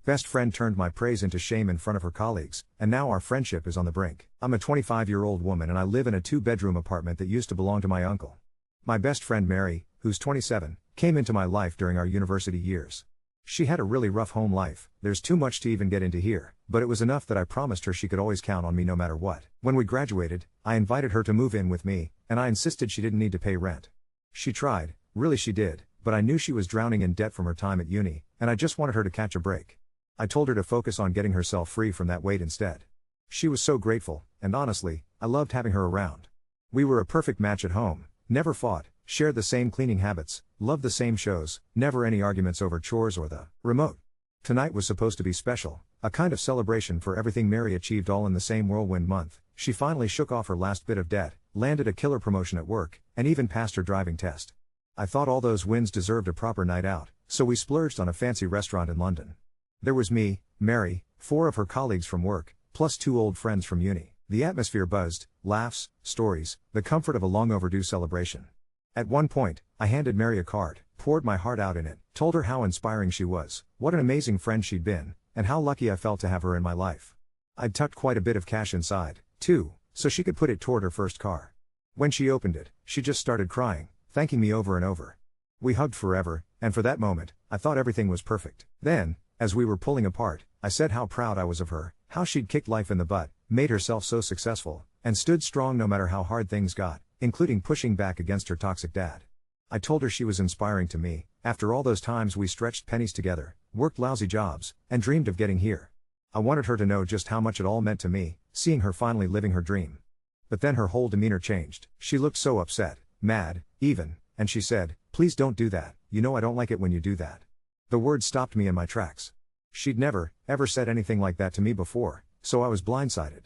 Best friend turned my praise into shame in front of her colleagues, and now our friendship is on the brink. I'm a 25-year-old woman and I live in a 2-bedroom apartment that used to belong to my uncle. My best friend Mary, who's 27, came into my life during our university years. She had a really rough home life, there's too much to even get into here, but it was enough that I promised her she could always count on me no matter what. When we graduated, I invited her to move in with me, and I insisted she didn't need to pay rent. She tried, really she did, but I knew she was drowning in debt from her time at uni, and I just wanted her to catch a break. I told her to focus on getting herself free from that weight instead. She was so grateful, and honestly, I loved having her around. We were a perfect match at home, never fought, shared the same cleaning habits, loved the same shows, never any arguments over chores or the remote. Tonight was supposed to be special, a kind of celebration for everything Mary achieved all in the same whirlwind month. She finally shook off her last bit of debt, landed a killer promotion at work, and even passed her driving test. I thought all those wins deserved a proper night out, so we splurged on a fancy restaurant in London. There was me, Mary, 4 of her colleagues from work, plus 2 old friends from uni. The atmosphere buzzed, laughs, stories, the comfort of a long overdue celebration. At one point, I handed Mary a card, poured my heart out in it, told her how inspiring she was, what an amazing friend she'd been, and how lucky I felt to have her in my life. I'd tucked quite a bit of cash inside, too, so she could put it toward her first car. When she opened it, she just started crying, thanking me over and over. We hugged forever, and for that moment, I thought everything was perfect. Then, as we were pulling apart, I said how proud I was of her, how she'd kicked life in the butt, made herself so successful, and stood strong no matter how hard things got, including pushing back against her toxic dad. I told her she was inspiring to me, after all those times we stretched pennies together, worked lousy jobs, and dreamed of getting here. I wanted her to know just how much it all meant to me, seeing her finally living her dream. But then her whole demeanor changed. She looked so upset, mad, even, and she said, "Please don't do that, you know I don't like it when you do that." The words stopped me in my tracks. She'd never, ever said anything like that to me before, so I was blindsided.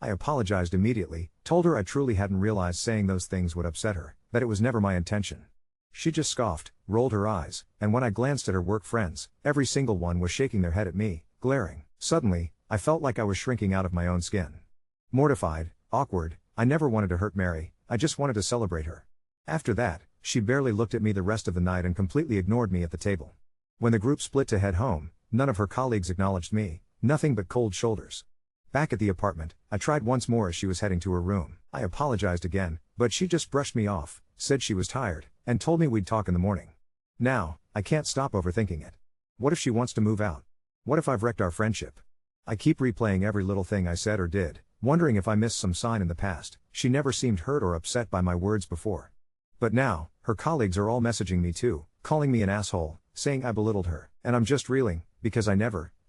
I apologized immediately, told her I truly hadn't realized saying those things would upset her, that it was never my intention. She just scoffed, rolled her eyes, and when I glanced at her work friends, every single one was shaking their head at me, glaring. Suddenly, I felt like I was shrinking out of my own skin. Mortified, awkward, I never wanted to hurt Mary, I just wanted to celebrate her. After that, she barely looked at me the rest of the night and completely ignored me at the table. When the group split to head home, none of her colleagues acknowledged me, nothing but cold shoulders. Back at the apartment, I tried once more as she was heading to her room. I apologized again, but she just brushed me off, said she was tired, and told me we'd talk in the morning. Now, I can't stop overthinking it. What if she wants to move out? What if I've wrecked our friendship? I keep replaying every little thing I said or did, wondering if I missed some sign in the past. She never seemed hurt or upset by my words before. But now, her colleagues are all messaging me too, calling me an asshole, saying I belittled her, and I'm just reeling, because I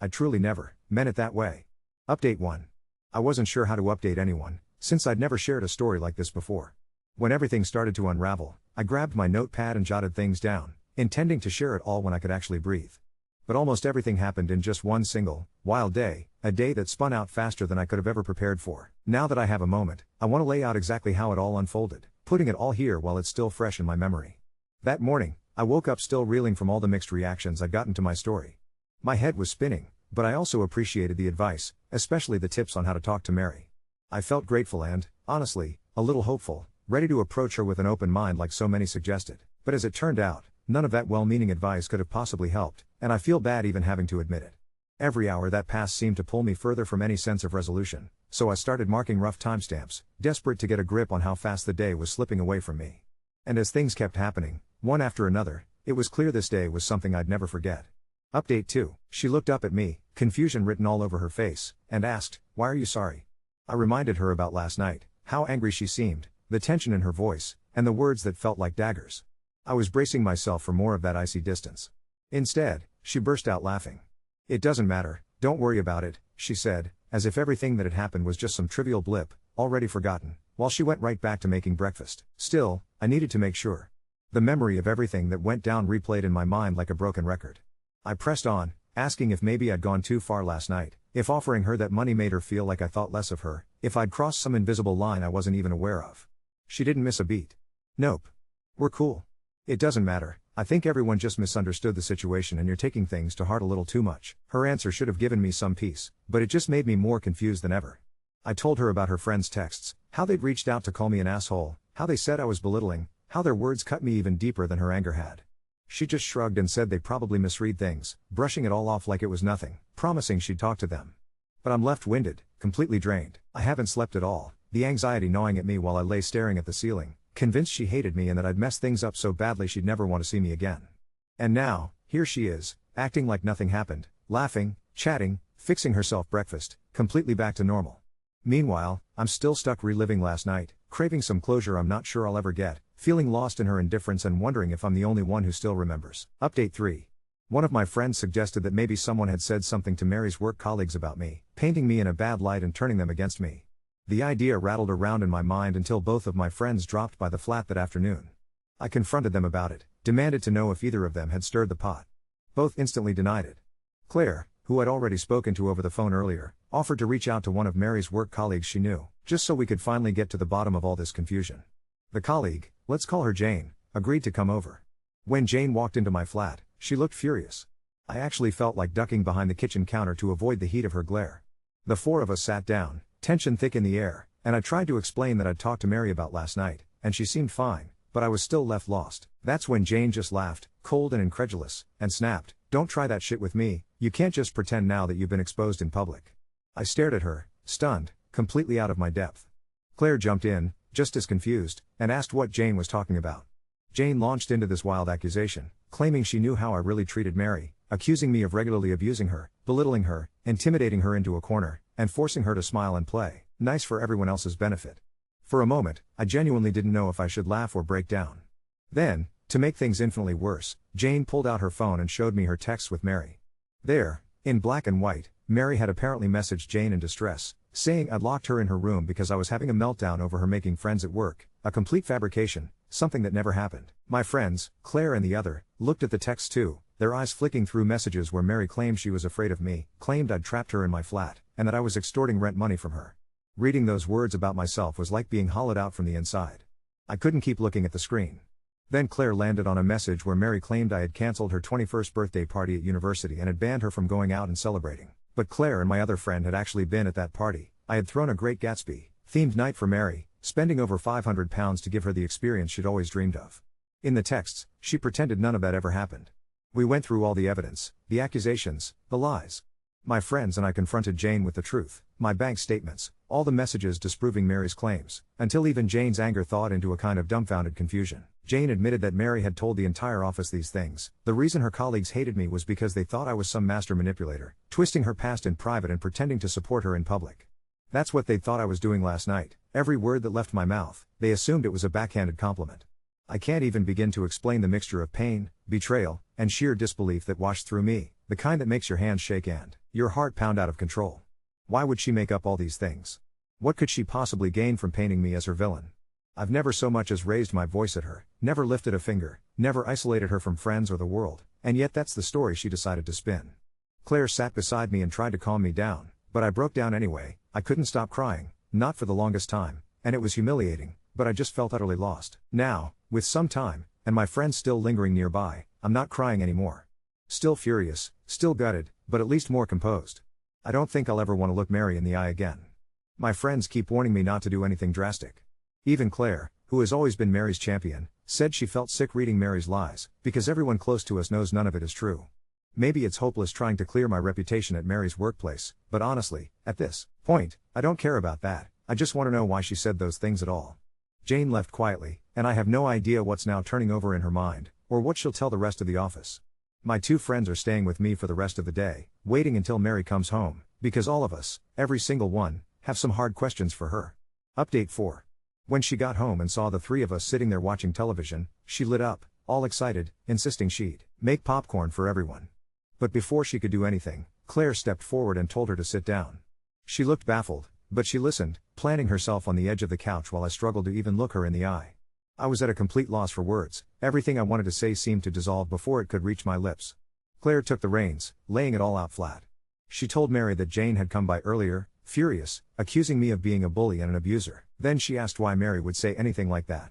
truly never, meant it that way. Update 1. I wasn't sure how to update anyone, since I'd never shared a story like this before. When everything started to unravel, I grabbed my notepad and jotted things down, intending to share it all when I could actually breathe. But almost everything happened in just one single, wild day, a day that spun out faster than I could have ever prepared for. Now that I have a moment, I want to lay out exactly how it all unfolded, putting it all here while it's still fresh in my memory. That morning, I woke up still reeling from all the mixed reactions I'd gotten to my story. My head was spinning, but I also appreciated the advice, especially the tips on how to talk to Mary. I felt grateful and, honestly, a little hopeful, ready to approach her with an open mind like so many suggested. But as it turned out, none of that well-meaning advice could have possibly helped, and I feel bad even having to admit it. Every hour that passed seemed to pull me further from any sense of resolution, so I started marking rough timestamps, desperate to get a grip on how fast the day was slipping away from me. And as things kept happening, one after another, it was clear this day was something I'd never forget. Update 2. She looked up at me, confusion written all over her face, and asked, "Why are you sorry?" I reminded her about last night, how angry she seemed, the tension in her voice, and the words that felt like daggers. I was bracing myself for more of that icy distance. Instead, she burst out laughing. "It doesn't matter, don't worry about it," she said, as if everything that had happened was just some trivial blip, already forgotten, while she went right back to making breakfast. Still, I needed to make sure. The memory of everything that went down replayed in my mind like a broken record. I pressed on, asking if maybe I'd gone too far last night, if offering her that money made her feel like I thought less of her, if I'd crossed some invisible line I wasn't even aware of. She didn't miss a beat. "Nope. We're cool. It doesn't matter, I think everyone just misunderstood the situation and you're taking things to heart a little too much." Her answer should have given me some peace, but it just made me more confused than ever. I told her about her friends' texts, how they'd reached out to call me an asshole, how they said I was belittling, how their words cut me even deeper than her anger had. She just shrugged and said they probably misread things, brushing it all off like it was nothing. promising she'd talk to them. But I'm left winded, completely drained. I haven't slept at all, the anxiety gnawing at me while I lay staring at the ceiling, convinced she hated me and that I'd messed things up so badly she'd never want to see me again. And now, here she is, acting like nothing happened, laughing, chatting, fixing herself breakfast, completely back to normal. Meanwhile, I'm still stuck reliving last night, craving some closure I'm not sure I'll ever get, feeling lost in her indifference and wondering if I'm the only one who still remembers. Update 3. One of my friends suggested that maybe someone had said something to Mary's work colleagues about me, painting me in a bad light and turning them against me. The idea rattled around in my mind until both of my friends dropped by the flat that afternoon. I confronted them about it, demanded to know if either of them had stirred the pot. Both instantly denied it. Claire, who I'd already spoken to over the phone earlier, offered to reach out to one of Mary's work colleagues she knew, just so we could finally get to the bottom of all this confusion. The colleague, let's call her Jane, agreed to come over. When Jane walked into my flat, she looked furious. I actually felt like ducking behind the kitchen counter to avoid the heat of her glare. The four of us sat down, tension thick in the air, and I tried to explain that I'd talked to Mary about last night, and she seemed fine, but I was still left lost. That's when Jane just laughed, cold and incredulous, and snapped, "Don't try that shit with me, you can't just pretend now that you've been exposed in public." I stared at her, stunned, completely out of my depth. Claire jumped in, just as confused, and asked what Jane was talking about. Jane launched into this wild accusation, claiming she knew how I really treated Mary, accusing me of regularly abusing her, belittling her, intimidating her into a corner, and forcing her to smile and play nice for everyone else's benefit. For a moment, I genuinely didn't know if I should laugh or break down. Then, to make things infinitely worse, Jane pulled out her phone and showed me her texts with Mary. There, in black and white, Mary had apparently messaged Jane in distress, saying I'd locked her in her room because I was having a meltdown over her making friends at work, a complete fabrication, something that never happened. My friends, Claire and the other, looked at the text too, their eyes flicking through messages where Mary claimed she was afraid of me, claimed I'd trapped her in my flat, and that I was extorting rent money from her. Reading those words about myself was like being hollowed out from the inside. I couldn't keep looking at the screen. Then Claire landed on a message where Mary claimed I had cancelled her 21st birthday party at university and had banned her from going out and celebrating. But Claire and my other friend had actually been at that party. I had thrown a Great Gatsby themed night for Mary, spending over £500 to give her the experience she'd always dreamed of. In the texts, she pretended none of that ever happened. We went through all the evidence, the accusations, the lies. My friends and I confronted Jane with the truth, my bank statements, all the messages disproving Mary's claims, until even Jane's anger thawed into a kind of dumbfounded confusion. Jane admitted that Mary had told the entire office these things. The reason her colleagues hated me was because they thought I was some master manipulator, twisting her past in private and pretending to support her in public. That's what they thought I was doing last night. Every word that left my mouth, they assumed it was a backhanded compliment. I can't even begin to explain the mixture of pain, betrayal, and sheer disbelief that washed through me, the kind that makes your hands shake and your heart pound out of control. Why would she make up all these things? What could she possibly gain from painting me as her villain? I've never so much as raised my voice at her, never lifted a finger, never isolated her from friends or the world, and yet that's the story she decided to spin. Claire sat beside me and tried to calm me down, but I broke down anyway. I couldn't stop crying, not for the longest time, and it was humiliating, but I just felt utterly lost. Now, with some time, and my friends still lingering nearby, I'm not crying anymore. Still furious, still gutted, but at least more composed. I don't think I'll ever want to look Mary in the eye again. My friends keep warning me not to do anything drastic. Even Claire, who has always been Mary's champion, said she felt sick reading Mary's lies, because everyone close to us knows none of it is true. Maybe it's hopeless trying to clear my reputation at Mary's workplace, but honestly, at this point, I don't care about that. I just want to know why she said those things at all. Jane left quietly, and I have no idea what's now turning over in her mind, or what she'll tell the rest of the office. My two friends are staying with me for the rest of the day, waiting until Mary comes home, because all of us, every single one, have some hard questions for her. Update 4. When she got home and saw the three of us sitting there watching television, she lit up, all excited, insisting she'd make popcorn for everyone. But before she could do anything, Claire stepped forward and told her to sit down. She looked baffled, but she listened, planting herself on the edge of the couch while I struggled to even look her in the eye. I was at a complete loss for words. Everything I wanted to say seemed to dissolve before it could reach my lips. Claire took the reins, laying it all out flat. She told Mary that Jane had come by earlier, furious, accusing me of being a bully and an abuser. Then she asked why Mary would say anything like that.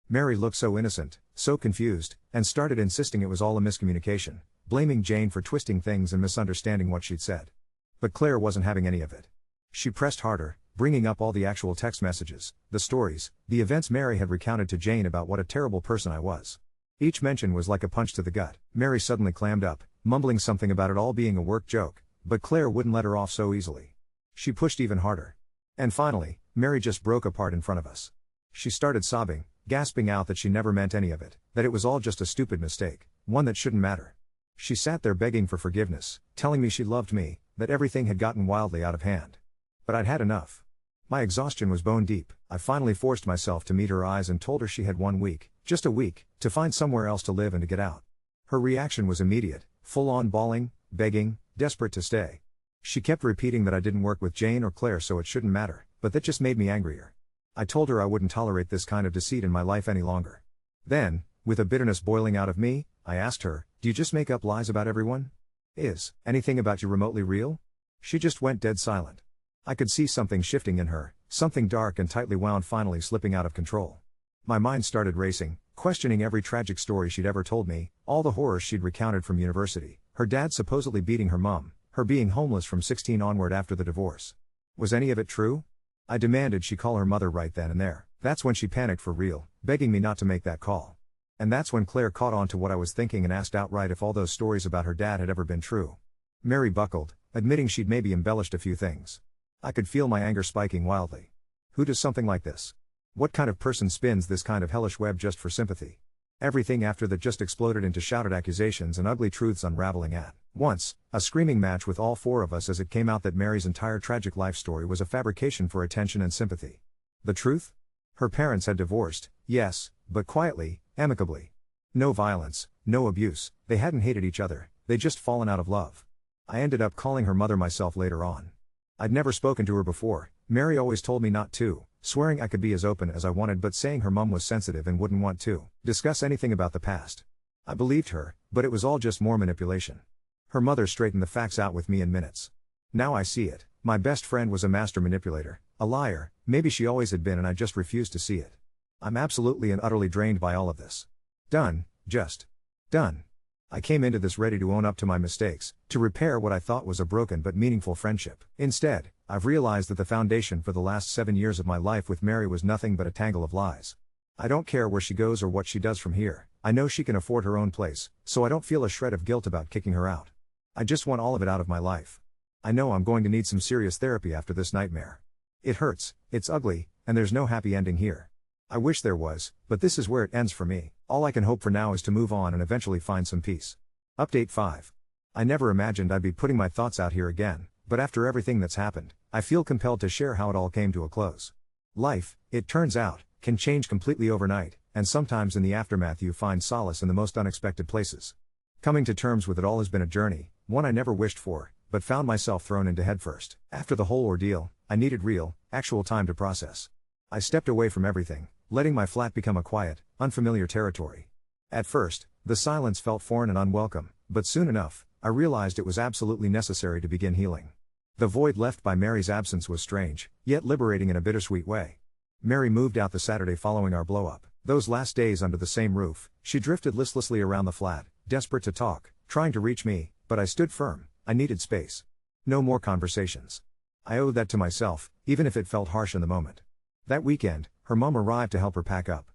Mary looked so innocent, so confused, and started insisting it was all a miscommunication, blaming Jane for twisting things and misunderstanding what she'd said. But Claire wasn't having any of it. She pressed harder, bringing up all the actual text messages, the stories, the events Mary had recounted to Jane about what a terrible person I was. Each mention was like a punch to the gut. Mary suddenly clammed up, mumbling something about it all being a work joke, but Claire wouldn't let her off so easily. She pushed even harder. And finally, Mary just broke apart in front of us. She started sobbing, gasping out that she never meant any of it, that it was all just a stupid mistake, one that shouldn't matter. She sat there begging for forgiveness, telling me she loved me, that everything had gotten wildly out of hand. But I'd had enough. My exhaustion was bone deep. I finally forced myself to meet her eyes and told her she had 1 week, just a week, to find somewhere else to live and to get out. Her reaction was immediate, full-on bawling, begging, desperate to stay. She kept repeating that I didn't work with Jane or Claire so it shouldn't matter, but that just made me angrier. I told her I wouldn't tolerate this kind of deceit in my life any longer. Then, with a bitterness boiling out of me, I asked her, "Do you just make up lies about everyone? Is anything about you remotely real?" She just went dead silent. I could see something shifting in her, something dark and tightly wound finally slipping out of control. My mind started racing, questioning every tragic story she'd ever told me, all the horrors she'd recounted from university, her dad supposedly beating her mom, her being homeless from 16 onward after the divorce. Was any of it true? I demanded she call her mother right then and there. That's when she panicked for real, begging me not to make that call. And that's when Claire caught on to what I was thinking and asked outright if all those stories about her dad had ever been true. Mary buckled, admitting she'd maybe embellished a few things. I could feel my anger spiking wildly. Who does something like this? What kind of person spins this kind of hellish web just for sympathy? Everything after that just exploded into shouted accusations and ugly truths unraveling at once, a screaming match with all four of us as it came out that Mary's entire tragic life story was a fabrication for attention and sympathy. The truth? Her parents had divorced, yes, but quietly, amicably. No violence, no abuse, they hadn't hated each other, they'd just fallen out of love. I ended up calling her mother myself later on. I'd never spoken to her before, Mary always told me not to, swearing I could be as open as I wanted but saying her mum was sensitive and wouldn't want to discuss anything about the past. I believed her, but it was all just more manipulation. Her mother straightened the facts out with me in minutes. Now I see it, my best friend was a master manipulator, a liar, maybe she always had been and I just refused to see it. I'm absolutely and utterly drained by all of this. Done, just done. I came into this ready to own up to my mistakes, to repair what I thought was a broken but meaningful friendship. Instead, I've realized that the foundation for the last 7 years of my life with Mary was nothing but a tangle of lies. I don't care where she goes or what she does from here, I know she can afford her own place, so I don't feel a shred of guilt about kicking her out. I just want all of it out of my life. I know I'm going to need some serious therapy after this nightmare. It hurts, it's ugly, and there's no happy ending here. I wish there was, but this is where it ends for me. All I can hope for now is to move on and eventually find some peace. Update 5. I never imagined I'd be putting my thoughts out here again, but after everything that's happened, I feel compelled to share how it all came to a close. Life, it turns out, can change completely overnight, and sometimes in the aftermath you find solace in the most unexpected places. Coming to terms with it all has been a journey, one I never wished for, but found myself thrown into headfirst. After the whole ordeal, I needed real, actual time to process. I stepped away from everything, letting my flat become a quiet, unfamiliar territory. At first, the silence felt foreign and unwelcome, but soon enough, I realized it was absolutely necessary to begin healing. The void left by Mary's absence was strange, yet liberating in a bittersweet way. Mary moved out the Saturday following our blow-up. Those last days under the same roof, she drifted listlessly around the flat, desperate to talk, trying to reach me, but I stood firm. I needed space. No more conversations. I owed that to myself, even if it felt harsh in the moment. That weekend, her mum arrived to help her pack up.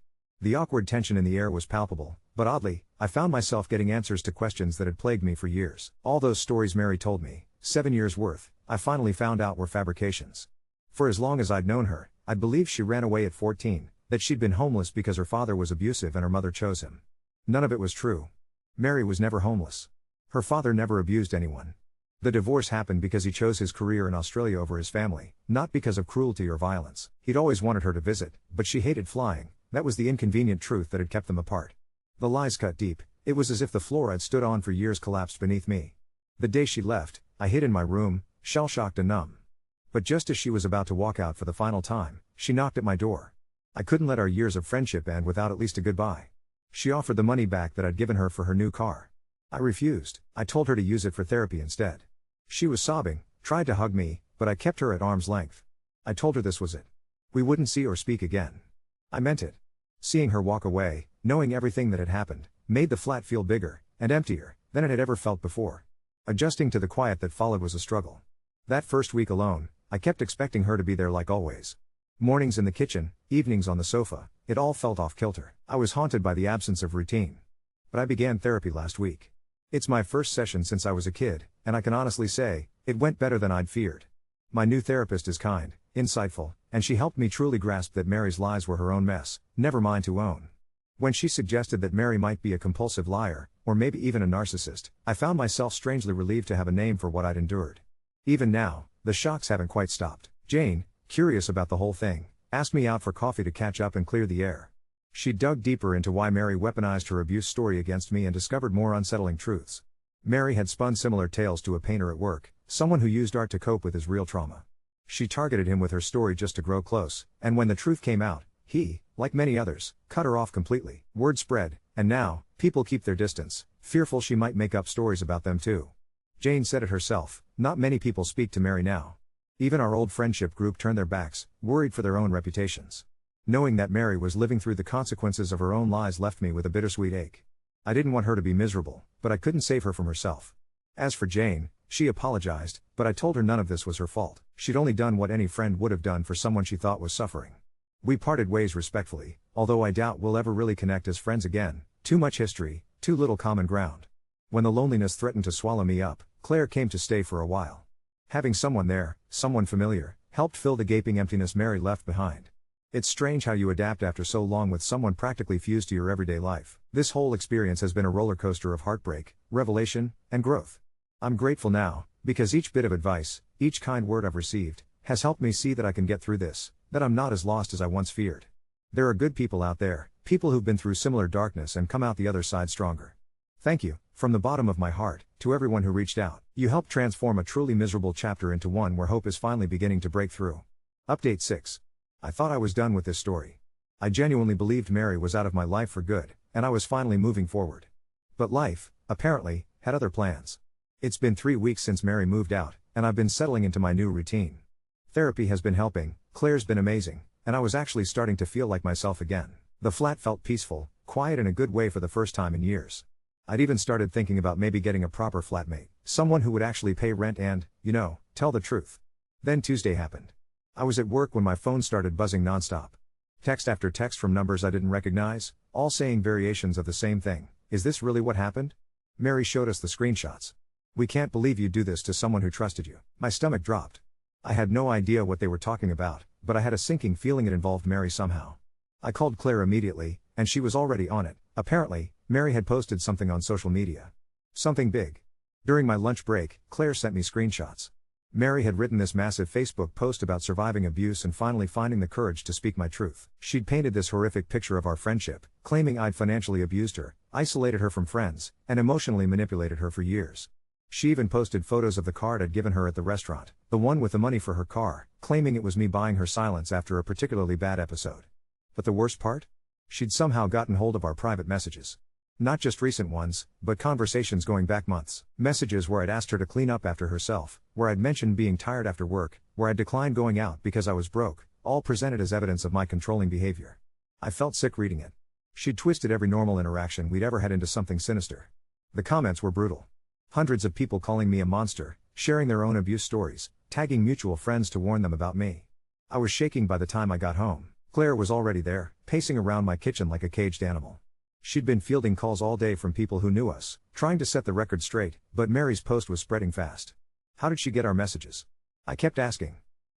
The awkward tension in the air was palpable, but oddly, I found myself getting answers to questions that had plagued me for years. All those stories Mary told me, 7 years worth, I finally found out were fabrications. For as long as I'd known her, I'd believed she ran away at 14, that she'd been homeless because her father was abusive and her mother chose him. None of it was true. Mary was never homeless. Her father never abused anyone. The divorce happened because he chose his career in Australia over his family, not because of cruelty or violence. He'd always wanted her to visit, but she hated flying. That was the inconvenient truth that had kept them apart. The lies cut deep. It was as if the floor I'd stood on for years collapsed beneath me. The day she left, I hid in my room, shell-shocked and numb. But just as she was about to walk out for the final time, she knocked at my door. I couldn't let our years of friendship end without at least a goodbye. She offered the money back that I'd given her for her new car. I refused. I told her to use it for therapy instead. She was sobbing, tried to hug me, but I kept her at arm's length. I told her this was it. We wouldn't see or speak again. I meant it. Seeing her walk away, knowing everything that had happened, made the flat feel bigger and emptier than it had ever felt before. Adjusting to the quiet that followed was a struggle. That first week alone, I kept expecting her to be there like always. Mornings in the kitchen, evenings on the sofa, it all felt off kilter. I was haunted by the absence of routine. But I began therapy last week. It's my first session since I was a kid, and I can honestly say, It went better than I'd feared. My new therapist is kind, insightful, and she helped me truly grasp that Mary's lies were her own mess, never mine to own. When she suggested that Mary might be a compulsive liar, or maybe even a narcissist, I found myself strangely relieved to have a name for what I'd endured. Even now, the shocks haven't quite stopped. Jane, curious about the whole thing, asked me out for coffee to catch up and clear the air. She dug deeper into why Mary weaponized her abuse story against me and discovered more unsettling truths. Mary had spun similar tales to a painter at work, someone who used art to cope with his real trauma. She targeted him with her story just to grow close, and when the truth came out, he, like many others, cut her off completely. Word spread, and now, people keep their distance, fearful she might make up stories about them too. Jane said it herself, not many people speak to Mary now. Even our old friendship group turned their backs, worried for their own reputations. Knowing that Mary was living through the consequences of her own lies left me with a bittersweet ache. I didn't want her to be miserable, but I couldn't save her from herself. As for Jane, she apologized, but I told her none of this was her fault. She'd only done what any friend would have done for someone she thought was suffering. We parted ways respectfully, although I doubt we'll ever really connect as friends again. Too much history, too little common ground. When the loneliness threatened to swallow me up, Claire came to stay for a while. Having someone there, someone familiar, helped fill the gaping emptiness Mary left behind. It's strange how you adapt after so long with someone practically fused to your everyday life. This whole experience has been a roller coaster of heartbreak, revelation, and growth. I'm grateful now, because each bit of advice, each kind word I've received, has helped me see that I can get through this, that I'm not as lost as I once feared. There are good people out there, people who've been through similar darkness and come out the other side stronger. Thank you, from the bottom of my heart, to everyone who reached out. You helped transform a truly miserable chapter into one where hope is finally beginning to break through. Update 6. I thought I was done with this story. I genuinely believed Mary was out of my life for good, and I was finally moving forward. But life, apparently, had other plans. It's been 3 weeks since Mary moved out, and I've been settling into my new routine. Therapy has been helping, Claire's been amazing, and I was actually starting to feel like myself again. The flat felt peaceful, quiet in a good way for the first time in years. I'd even started thinking about maybe getting a proper flatmate, someone who would actually pay rent and, tell the truth. Then Tuesday happened. I was at work when my phone started buzzing nonstop. Text after text from numbers I didn't recognize, all saying variations of the same thing. Is this really what happened? Mary showed us the screenshots. We can't believe you'd do this to someone who trusted you. My stomach dropped. I had no idea what they were talking about, but I had a sinking feeling it involved Mary somehow. I called Claire immediately, and she was already on it. Apparently, Mary had posted something on social media. Something big. During my lunch break, Claire sent me screenshots. Mary had written this massive Facebook post about surviving abuse and finally finding the courage to speak my truth. She'd painted this horrific picture of our friendship, claiming I'd financially abused her, isolated her from friends, and emotionally manipulated her for years. She even posted photos of the card I'd given her at the restaurant, the one with the money for her car, claiming it was me buying her silence after a particularly bad episode. But the worst part? She'd somehow gotten hold of our private messages. Not just recent ones, but conversations going back months. Messages where I'd asked her to clean up after herself, where I'd mentioned being tired after work, where I'd declined going out because I was broke, all presented as evidence of my controlling behavior. I felt sick reading it. She'd twisted every normal interaction we'd ever had into something sinister. The comments were brutal. Hundreds of people calling me a monster, sharing their own abuse stories, tagging mutual friends to warn them about me. I was shaking by the time I got home. Claire was already there, pacing around my kitchen like a caged animal. She'd been fielding calls all day from people who knew us, trying to set the record straight, but Mary's post was spreading fast. How did she get our messages? I kept asking.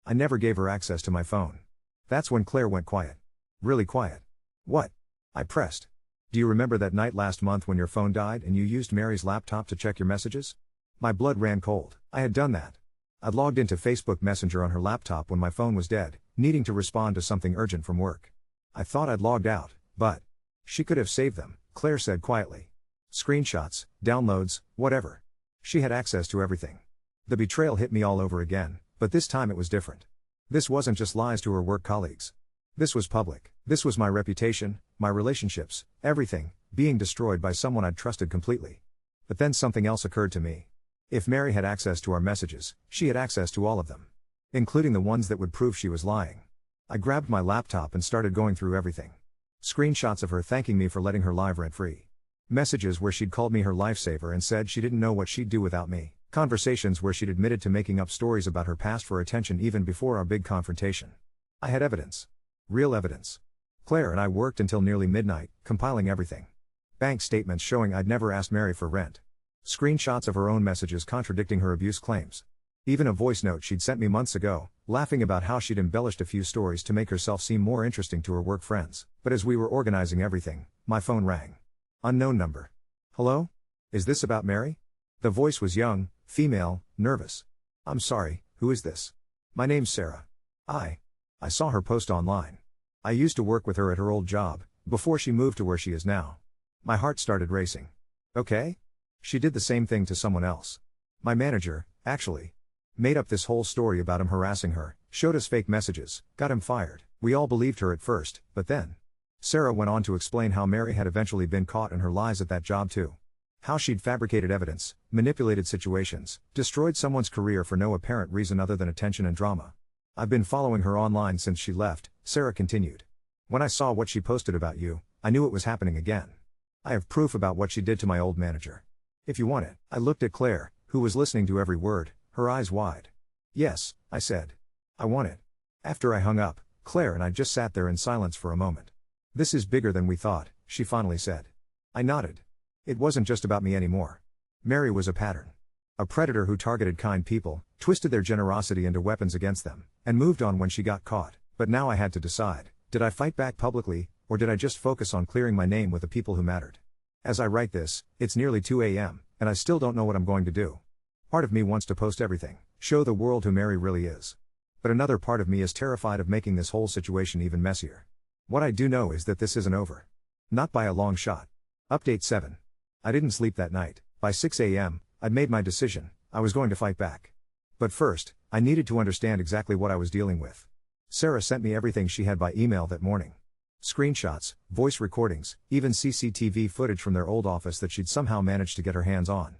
I never gave her access to my phone. That's when Claire went quiet. Really quiet. What? I pressed. Do you remember that night last month when your phone died and you used Mary's laptop to check your messages? My blood ran cold. I had done that. I'd logged into Facebook Messenger on her laptop when my phone was dead, needing to respond to something urgent from work. I thought I'd logged out, but she could have saved them, Claire said quietly. Screenshots, downloads, whatever. She had access to everything. The betrayal hit me all over again, but this time it was different. This wasn't just lies to her work colleagues. This was public. This was my reputation, my relationships, everything, being destroyed by someone I'd trusted completely. But then something else occurred to me. If Mary had access to our messages, she had access to all of them. Including the ones that would prove she was lying. I grabbed my laptop and started going through everything. Screenshots of her thanking me for letting her live rent-free. Messages where she'd called me her lifesaver and said she didn't know what she'd do without me. Conversations where she'd admitted to making up stories about her past for attention even before our big confrontation. I had evidence. Real evidence. Claire and I worked until nearly midnight, compiling everything. Bank statements showing I'd never asked Mary for rent. Screenshots of her own messages contradicting her abuse claims. Even a voice note she'd sent me months ago, laughing about how she'd embellished a few stories to make herself seem more interesting to her work friends. But as we were organizing everything, my phone rang. Unknown number. Hello? Is this about Mary? The voice was young, female, nervous. I'm sorry, who is this? My name's Sarah. I saw her post online. I used to work with her at her old job, before she moved to where she is now. My heart started racing. Okay? She did the same thing to someone else. My manager, actually. Made up this whole story about him harassing her, showed us fake messages, got him fired. We all believed her at first, but then. Sarah went on to explain how Mary had eventually been caught in her lies at that job too. How she'd fabricated evidence, manipulated situations, destroyed someone's career for no apparent reason other than attention and drama. I've been following her online since she left, Sarah continued. When I saw what she posted about you, I knew it was happening again. I have proof about what she did to my old manager. If you want it. I looked at Claire, who was listening to every word, her eyes wide. Yes, I said. I want it. After I hung up, Claire and I just sat there in silence for a moment. This is bigger than we thought, she finally said. I nodded. It wasn't just about me anymore. Mary was a pattern. A predator who targeted kind people, twisted their generosity into weapons against them, and moved on when she got caught. But now I had to decide, did I fight back publicly, or did I just focus on clearing my name with the people who mattered? As I write this, it's nearly 2 a.m., and I still don't know what I'm going to do. Part of me wants to post everything, show the world who Mary really is. But another part of me is terrified of making this whole situation even messier. What I do know is that this isn't over. Not by a long shot. Update 7. I didn't sleep that night. By 6 a.m., I'd made my decision, I was going to fight back. But first, I needed to understand exactly what I was dealing with. Sarah sent me everything she had by email that morning. Screenshots, voice recordings, even CCTV footage from their old office that she'd somehow managed to get her hands on.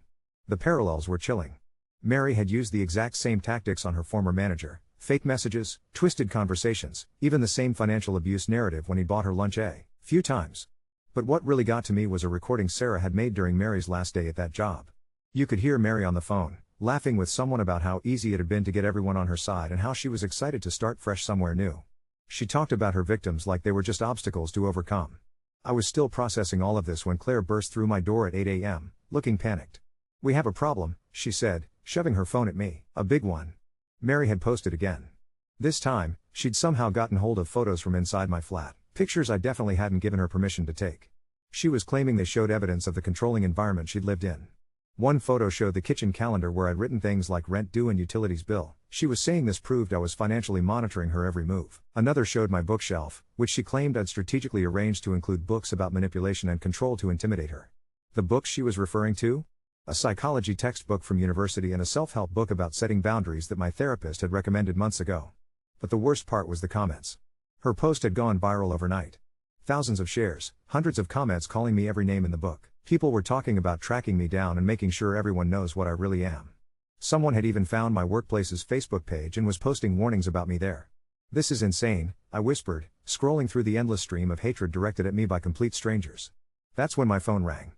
The parallels were chilling. Mary had used the exact same tactics on her former manager, fake messages, twisted conversations, even the same financial abuse narrative when he bought her lunch a few times. But what really got to me was a recording Sarah had made during Mary's last day at that job. You could hear Mary on the phone, laughing with someone about how easy it had been to get everyone on her side and how she was excited to start fresh somewhere new. She talked about her victims like they were just obstacles to overcome. I was still processing all of this when Claire burst through my door at 8 a.m., looking panicked. We have a problem, she said, shoving her phone at me. A big one. Mary had posted again. This time, she'd somehow gotten hold of photos from inside my flat, pictures I definitely hadn't given her permission to take. She was claiming they showed evidence of the controlling environment she'd lived in. One photo showed the kitchen calendar where I'd written things like rent due and utilities bill. She was saying this proved I was financially monitoring her every move. Another showed my bookshelf, which she claimed I'd strategically arranged to include books about manipulation and control to intimidate her. The books she was referring to? A psychology textbook from university and a self-help book about setting boundaries that my therapist had recommended months ago. But the worst part was the comments. Her post had gone viral overnight. Thousands of shares, hundreds of comments calling me every name in the book. People were talking about tracking me down and making sure everyone knows what I really am. Someone had even found my workplace's Facebook page and was posting warnings about me there. This is insane, I whispered, scrolling through the endless stream of hatred directed at me by complete strangers. That's when my phone rang.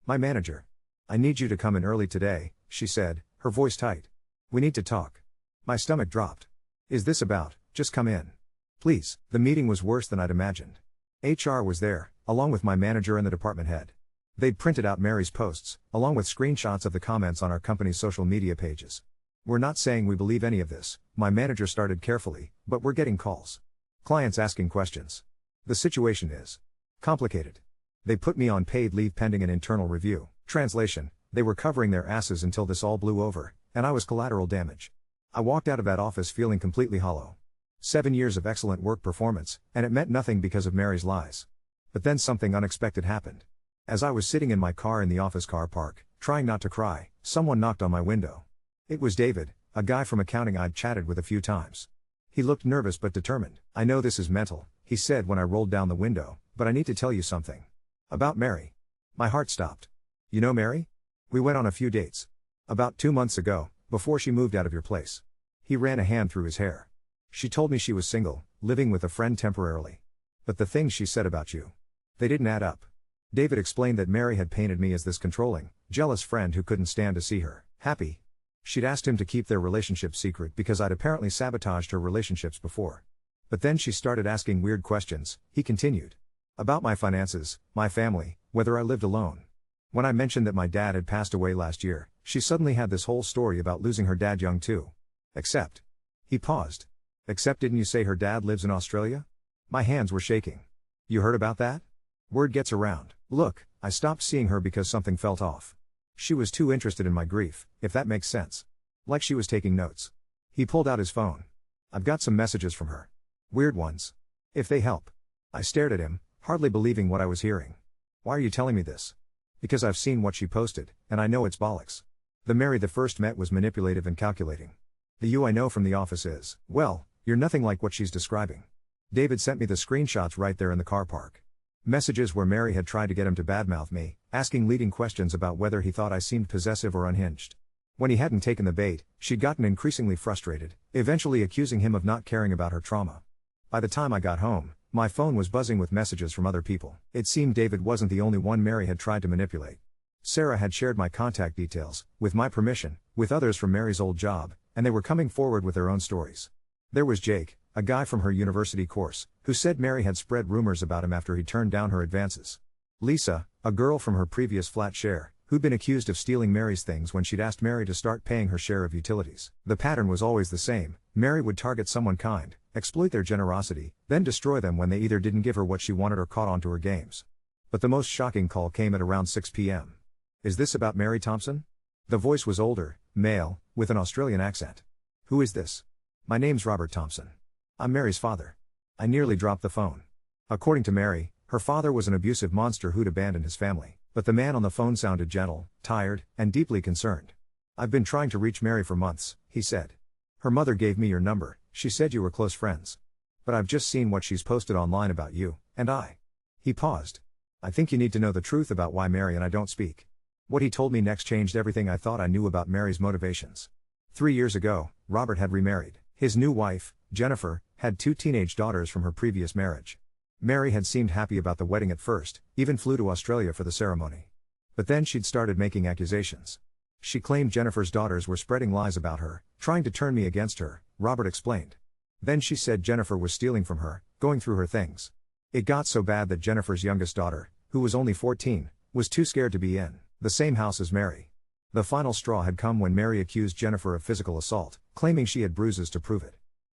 My manager. I need you to come in early today, she said, her voice tight. We need to talk. My stomach dropped. Is this about, just come in? Please. The meeting was worse than I'd imagined. HR was there, along with my manager and the department head. They'd printed out Mary's posts, along with screenshots of the comments on our company's social media pages. We're not saying we believe any of this, my manager started carefully, but we're getting calls. Clients asking questions. The situation is complicated. They put me on paid leave pending an internal review. Translation, they were covering their asses until this all blew over, and I was collateral damage. I walked out of that office feeling completely hollow. 7 years of excellent work performance, and it meant nothing because of Mary's lies. But then something unexpected happened. As I was sitting in my car in the office car park, trying not to cry, someone knocked on my window. It was David, a guy from accounting I'd chatted with a few times. He looked nervous but determined. I know this is mental, he said when I rolled down the window, but I need to tell you something. About Mary. My heart stopped. You know Mary? We went on a few dates. About 2 months ago, before she moved out of your place. He ran a hand through his hair. She told me she was single, living with a friend temporarily. But the things she said about you, they didn't add up. David explained that Mary had painted me as this controlling, jealous friend who couldn't stand to see her happy. She'd asked him to keep their relationship secret because I'd apparently sabotaged her relationships before. But then she started asking weird questions, he continued. About my finances, my family, whether I lived alone. When I mentioned that my dad had passed away last year, she suddenly had this whole story about losing her dad young too. Except. He paused. Except didn't you say her dad lives in Australia? My hands were shaking. You heard about that? Word gets around. Look, I stopped seeing her because something felt off. She was too interested in my grief, if that makes sense. Like she was taking notes. He pulled out his phone. I've got some messages from her. Weird ones. If they help. I stared at him, hardly believing what I was hearing. Why are you telling me this? Because I've seen what she posted, and I know it's bollocks. The Mary the first met was manipulative and calculating. The you I know from the office is, well, you're nothing like what she's describing. David sent me the screenshots right there in the car park. Messages where Mary had tried to get him to badmouth me, asking leading questions about whether he thought I seemed possessive or unhinged. When he hadn't taken the bait, she'd gotten increasingly frustrated, eventually accusing him of not caring about her trauma. By the time I got home, my phone was buzzing with messages from other people. It seemed David wasn't the only one Mary had tried to manipulate. Sarah had shared my contact details, with my permission, with others from Mary's old job, and they were coming forward with their own stories. There was Jake, a guy from her university course, who said Mary had spread rumors about him after he turned down her advances. Lisa, a girl from her previous flat share, who'd been accused of stealing Mary's things when she'd asked Mary to start paying her share of utilities. The pattern was always the same. Mary would target someone kind, exploit their generosity, then destroy them when they either didn't give her what she wanted or caught on to her games. But the most shocking call came at around 6 p.m. Is this about Mary Thompson? The voice was older, male, with an Australian accent. Who is this? My name's Robert Thompson. I'm Mary's father. I nearly dropped the phone. According to Mary, her father was an abusive monster who'd abandoned his family, but the man on the phone sounded gentle, tired, and deeply concerned. I've been trying to reach Mary for months, he said. Her mother gave me your number, she said you were close friends. But I've just seen what she's posted online about you, and I. He paused. I think you need to know the truth about why Mary and I don't speak. What he told me next changed everything I thought I knew about Mary's motivations. 3 years ago, Robert had remarried. His new wife, Jennifer, had 2 teenage daughters from her previous marriage. Mary had seemed happy about the wedding at first, even flew to Australia for the ceremony. But then she'd started making accusations. She claimed Jennifer's daughters were spreading lies about her, trying to turn me against her, Robert explained. Then she said Jennifer was stealing from her, going through her things. It got so bad that Jennifer's youngest daughter, who was only 14, was too scared to be in the same house as Mary. The final straw had come when Mary accused Jennifer of physical assault, claiming she had bruises to prove it.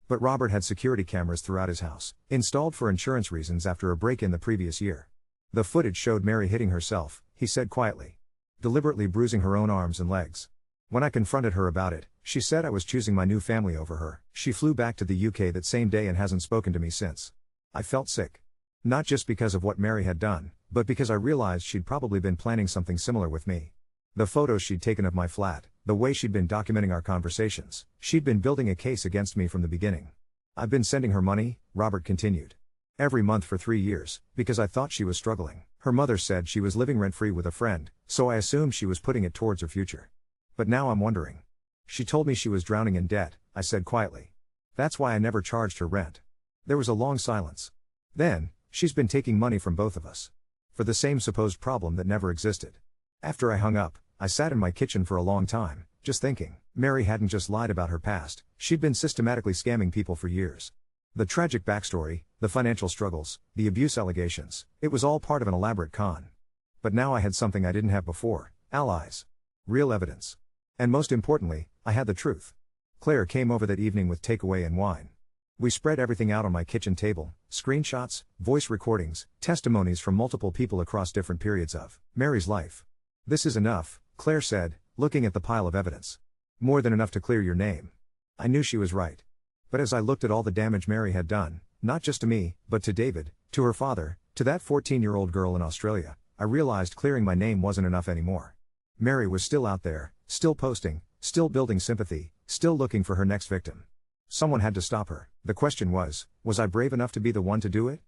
But Robert had security cameras throughout his house, installed for insurance reasons after a break-in the previous year. The footage showed Mary hitting herself, he said quietly. Deliberately bruising her own arms and legs. When I confronted her about it, she said I was choosing my new family over her. She flew back to the UK that same day and hasn't spoken to me since. I felt sick. Not just because of what Mary had done, but because I realized she'd probably been planning something similar with me. The photos she'd taken of my flat, the way she'd been documenting our conversations, she'd been building a case against me from the beginning. I've been sending her money, Robert continued. Every month for 3 years, because I thought she was struggling. Her mother said she was living rent-free with a friend, so I assumed she was putting it towards her future. But now I'm wondering. She told me she was drowning in debt, I said quietly. That's why I never charged her rent. There was a long silence. Then, she's been taking money from both of us. For the same supposed problem that never existed. After I hung up, I sat in my kitchen for a long time, just thinking. Mary hadn't just lied about her past, she'd been systematically scamming people for years. The tragic backstory, the financial struggles, the abuse allegations, it was all part of an elaborate con. But now I had something I didn't have before, allies. Real evidence. And most importantly, I had the truth. Claire came over that evening with takeaway and wine. We spread everything out on my kitchen table, screenshots, voice recordings, testimonies from multiple people across different periods of Mary's life. This is enough, Claire said, looking at the pile of evidence. More than enough to clear your name. I knew she was right. But as I looked at all the damage Mary had done, not just to me, but to David, to her father, to that 14-year-old girl in Australia, I realized clearing my name wasn't enough anymore. Mary was still out there, still posting, still building sympathy, still looking for her next victim. Someone had to stop her. The question was I brave enough to be the one to do it?